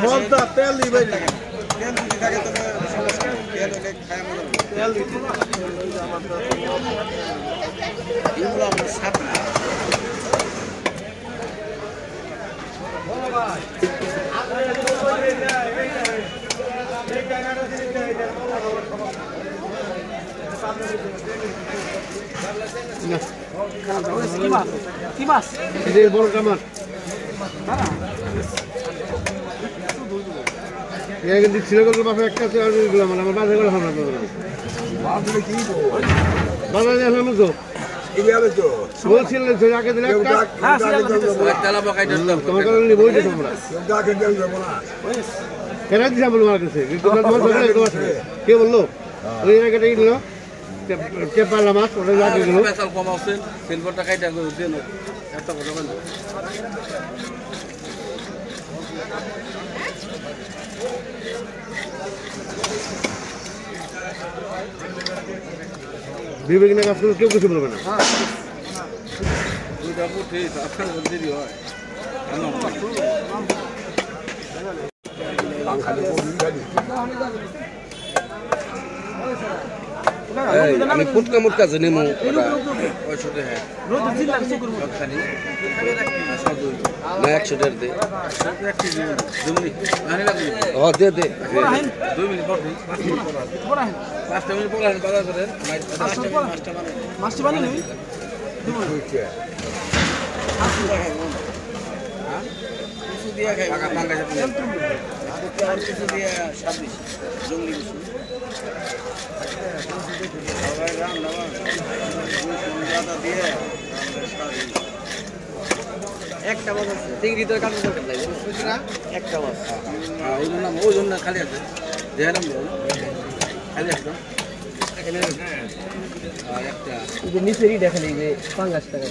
বলতা তেল দিবে না তেল দিতে থাকে তবে সমস্যা তেল হলে খায় মজা তেল দিতে আমার তো এগুলো আমরা সাথে কি মাছ এই বড় কামার এই কিন্তু ছিলগল মাছ একটা আছে আর এগুলো আমার বাজার করে খাওয়া না বাজারে কি বাজারে আসলে তো এইভাবে তো বলছিলেন যে আগে দিলে একটা তেলা পকাই দিতে তোমার কারণে নিবই দিতে আমরা দাকে দেব না কেন দিছ বল আমার কাছে তোমার ধরে তো আছে কে বললো ওই জায়গাটা দিল চেপালা মাছ ওটা লাগে গেল স্পেশাল কম আছে সিলভারটা কাইটা দেন এত বড় বন্ধ বিবেকনা কাজ করে কেউ কিছু বলবে না দুইটা পুঠি আপনার দেরি হয় আমি ফুটকা মুটকা জানি মু ওই ছোট হ্যাঁ রোদ দিন লাগে শুকুর মুট খালি না 100 টাকা দে 1 কেজি জমি আনি লাগবে ও দে দে 2 মিনিট পর 5 মিনিট পর 5 মিনিট পর বাজার করেন মাছটা বানাই দিব কিছু দিয়া খাই টাকা পাঙ্গা যাবে আর কিছু দিয়া 26 জঙ্গলি কিছু একটা মাছ আছে চিংড়ি তোর কাটতে দরকার নাই একটা মাছ ওই জন্য খালি আছে দেখলাম খালি আছে একটা নিচেরই দেখালি যে 5 টাকা